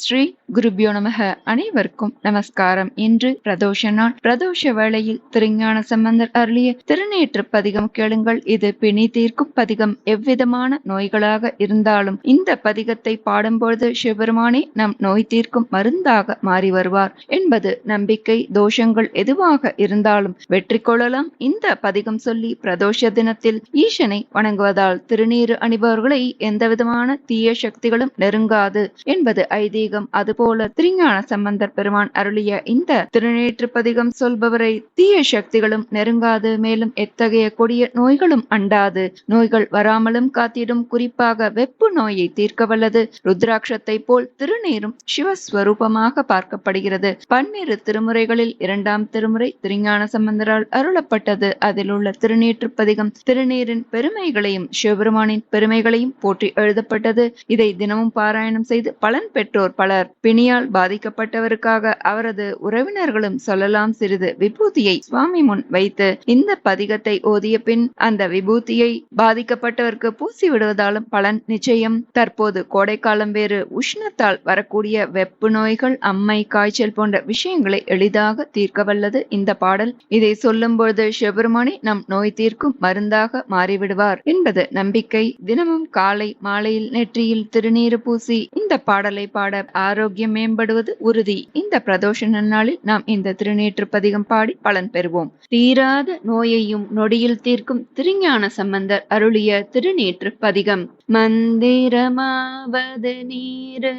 ஸ்ரீ குருபியோ நமக. அனைவருக்கும் நமஸ்காரம். இன்று பிரதோஷ நாள். பிரதோஷ வேளையில் திருஞான சம்பந்தர் அருளிய திருநேற்று பதிகம் கேளுங்கள். இது பிணி தீர்க்கும் பதிகம். எவ்விதமான நோய்களாக இருந்தாலும் இந்த பதிகத்தை பாடும்பொழுது சிவபெருமானே நம் நோய் தீர்க்கும் மருந்தாக மாறி வருவார் என்பது நம்பிக்கை. தோஷங்கள் எதுவாக இருந்தாலும் வெற்றி கொள்ளலாம் இந்த பதிகம் சொல்லி. பிரதோஷ தினத்தில் ஈசனை வணங்குவதால் திருநீறு அணிபவர்களை எந்தவிதமான தீய சக்திகளும் நெருங்காது என்பது ஐதீகம். அதுபோல திருஞான சம்பந்தர் பெருமான் அருளிய இந்த திருநேற்று பதிகம் சொல்பவரை தீய சக்திகளும் நெருங்காது. மேலும் எத்தகைய கொடிய நோய்களும் அண்டாது. நோய்கள் வராமலும் காத்திடும். குறிப்பாக வெப்பு நோயை தீர்க்க வல்லது. ருத்ராட்சத்தை போல் திருநீரும் சிவஸ்வரூபமாக பார்க்கப்படுகிறது. 12 திருமுறைகளில் 2ஆம் திருமுறை திருஞான சம்பந்தரால் அருளப்பட்டது. அதில் உள்ள திருநேற்று பதிகம் திருநீரின் பெருமைகளையும் சிவபெருமானின் பெருமைகளையும் போற்றி எழுதப்பட்டது. இதை தினமும் பாராயணம் செய்து பலன் பெற்றோர் பலர். பிணியால் பாதிக்கப்பட்டவருக்காக அவரது உறவினர்களும் சொல்லலாம். சிறிது விபூதியை சுவாமி முன் வைத்து இந்த பதிகத்தை ஓதிய பின் அந்த விபூதியை பாதிக்கப்பட்டவருக்கு பூசி விடுவதாலும் பலன் நிச்சயம். தற்போது கோடைக்காலம் வேறு. உஷ்ணத்தால் வரக்கூடிய வெப்பு நோய்கள், அம்மை, காய்ச்சல் போன்ற விஷயங்களை எளிதாக தீர்க்க வல்லது இந்த பாடல். இதை சொல்லும் பொழுது சிவபெருமானே நம் நோய் தீர்க்கும் மருந்தாக மாறிவிடுவார் என்பது நம்பிக்கை. தினமும் காலை மாலையில் நெற்றியில் திருநீறு பூசி இந்த பாடலை பாட ஆரோக்கியம் மேம்படுவது உறுதி. இந்த பிரதோஷ நன்னாளில் நாம் இந்த திருநேற்று பதிகம் பாடி பலன் பெறுவோம். தீராத நோயையும் நொடியில் தீர்க்கும் திருஞான சம்பந்தர் அருளிய திருநேற்று பதிகம். மந்திரமாவது நீரு,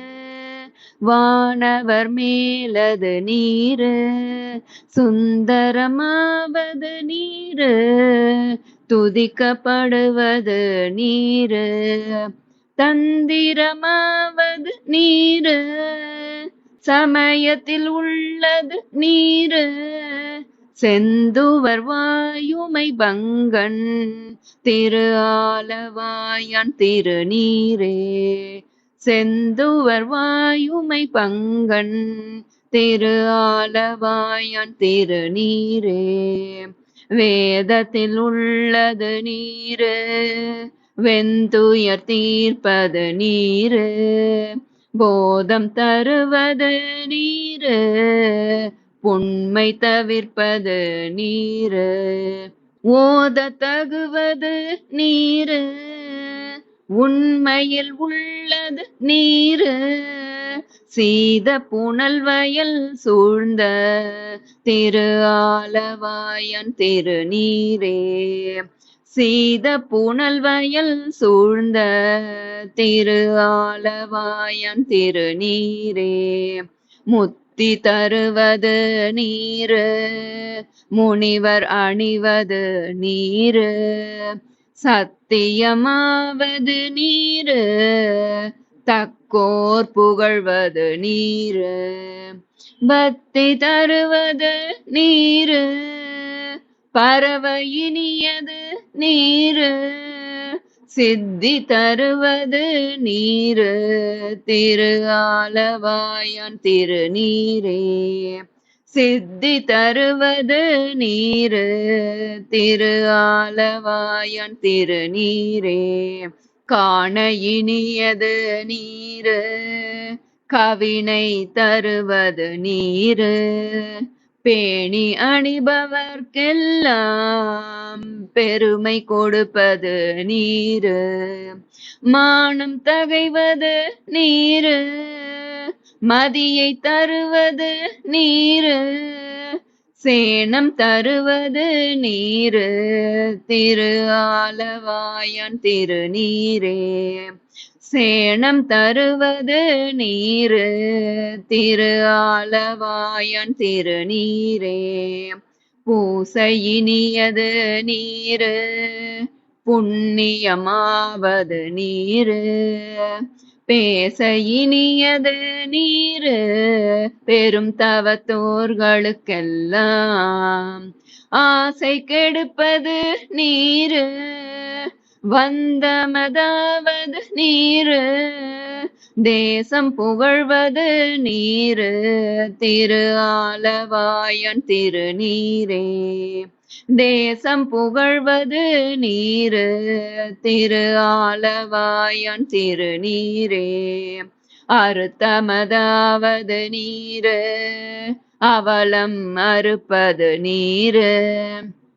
வானவர் மேலது நீரு, சுந்தரமாவது நீரு, துதிக்கப்படுவது நீரு, தந்திரமாவது நீரு, சமயத்தில் உள்ளது நீரு, செந்துவர் வாயுமை பங்கன் திரு ஆலவாயான் திருநீரே, செந்துவர் வாயுமை பங்கன் திரு ஆலவாயான் திருநீரே, வேதத்தில் உள்ளது நீரு, வெந்துயர் தீர்ப்பது நீரு, போதம் தருவது நீரு, புண்மை தவிர்ப்பது நீரு, ஓத தகுவது நீரு, உண்மையில் உள்ளது நீரு, சீத புனல் வயல் சூழ்ந்த திரு ஆலவாயான் திருநீரே, சீத புனல் வயல் சூழ்ந்த திரு ஆலவாயான் திருநீரே, முத்தி தருவது நீரு, முனிவர் அணிவது நீரு, சத்தியமாவது நீரு, தக்கோர் புகழ்வது நீரு, பக்தி தருவது நீரு, பரவ இனியது நீரு, சித்தி தருவது நீரு, திரு ஆலவாயான் திருநீரே, சித்தி தருவது நீரு, திரு ஆலவாயான் திருநீரே, காண இனியது நீரு, கவினை தருவது நீரு, பேணி அணிபவர்க்கெல்லாம் பெருமை கொடுப்பது நீரு, மானம் தகைவது நீரு, மதியை தருவது நீரு, சேனம் தருவது நீரு, திரு ஆலவாயான் திருநீரே, சேனம் தருவது நீரு, திரு ஆலவாயான் திருநீரே, பூசை இனியது நீரு, புண்ணியமாவது நீரு, பேச இனியது நீரு, பெரும் தவத்தோர்களுக்கெல்லாம் ஆசை கெடுப்பது நீரு, வந்தமதாவது நீரு, தேசம் புகழ்வது நீரு, திரு ஆலவாயான் திருநீரே, தேசம் புகழ்வது நீரு, திரு ஆலவாயான் திருநீரே, அறுத்தமதாவது நீரு அவலம் அறுப்பது நீரு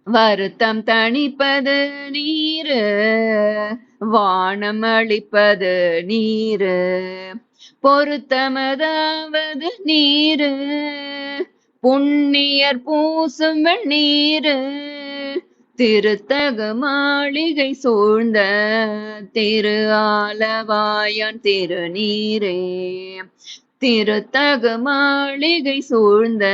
வருத்தம் தணிப்பது நீரு வானம் அளிப்பது நீரு பொருத்தமதாவது நீரு புண்ணியர் பூசும் வெண்ணீரு திருத்தகு மாளிகை சூழ்ந்த திரு ஆலவாயான் திருநீரே திருத்தகு மாளிகை சூழ்ந்த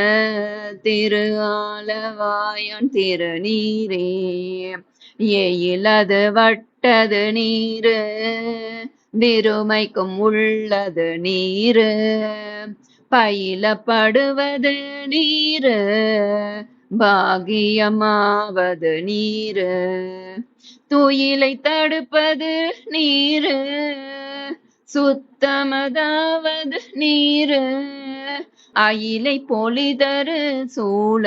திரு ஆலவாயான் திருநீரே எயிலது வட்டது நீரு விருமைக்கும் உள்ளது நீரு பயிலப்படுவது நீரு பாகியமாவது நீரு துயிலை தடுப்பது நீரு சுத்தமதாவது நீரு அயிலை பொலிதரு சூழ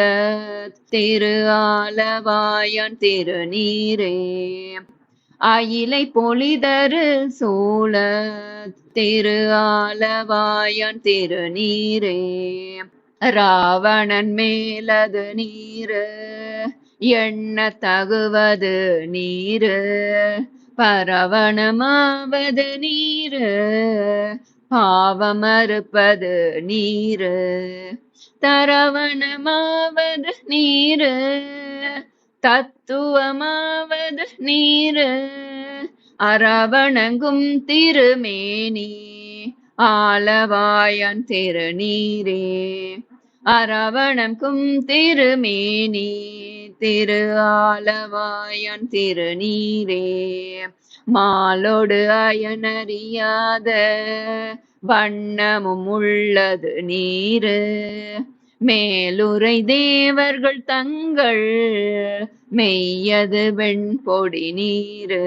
திரு ஆலவாயான் திருநீரே அயிலை பொலிதரு சூழ திரு ஆலவாயான் திருநீரே ராவணன் மேலது நீரு எண்ண தகுவது நீரு பரவணமாவது நீரு பாவமறுப்பது நீரு தரவணமாவது நீரு தத்துவமாவது நீரு அரவணங்கும் திருமேனி ஆலவாயான் திருநீரே அரவணங்கும் திருமேனி திரு ஆலவாயான் திருநீரே மாலோடு அயனறியாத வண்ணமும் உள்ளது நீரு மேலுரை தேவர்கள் தங்கள் மெய்யது வெண்பொடி நீரு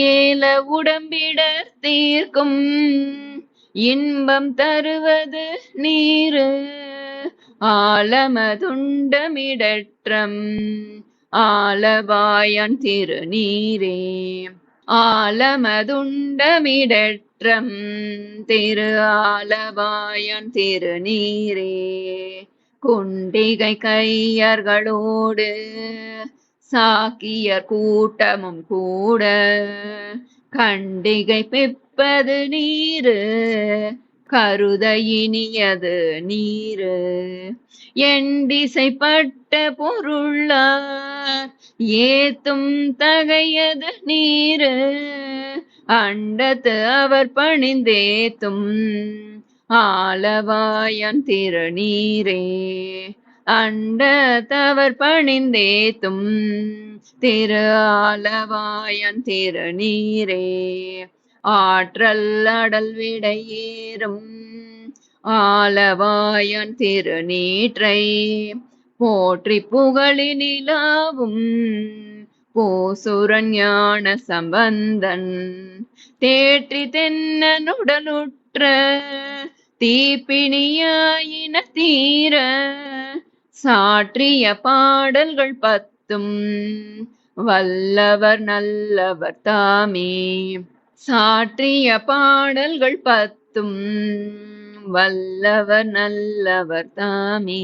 ஏல உடம்பிடர் தீர்க்கும் இன்பம் தருவது நீரு ஆலமதுண்டமிடற்றம் ஆலவாயான் திருநீரே ஆலமதுண்டமிடற்றம் திரு ஆலவாயான் திருநீரே குண்டிகை கையர்களோடு சாக்கியர் கூட்டமும் கூட கண்டிகை பெப்பது நீரு கருத இனியது நீரு எண்டிசைப்பட்ட பொருளார் ஏத்தும் தகையது நீரு அண்டத்து அவர் பணிந்தேத்தும் ஆலவாயான் திருநீரே அண்டத்தவர் பணிந்தேத்தும் திரு ஆலவாயான் திருநீரே ஆற்றல் அடல் விடையேறும் ஆலவாயான் திருநீற்றை போற்றி புகழினிலாவும் போசுரன் ஞான சம்பந்தன் தேற்றி தென்னனுடனுற்ற தீப்பிணியாயின தீர சாற்றிய பாடல்கள் பத்தும் வல்லவர் நல்லவர் தாமே சாற்றிய பாடல்கள் பத்தும் வல்லவர் நல்லவர் தாமே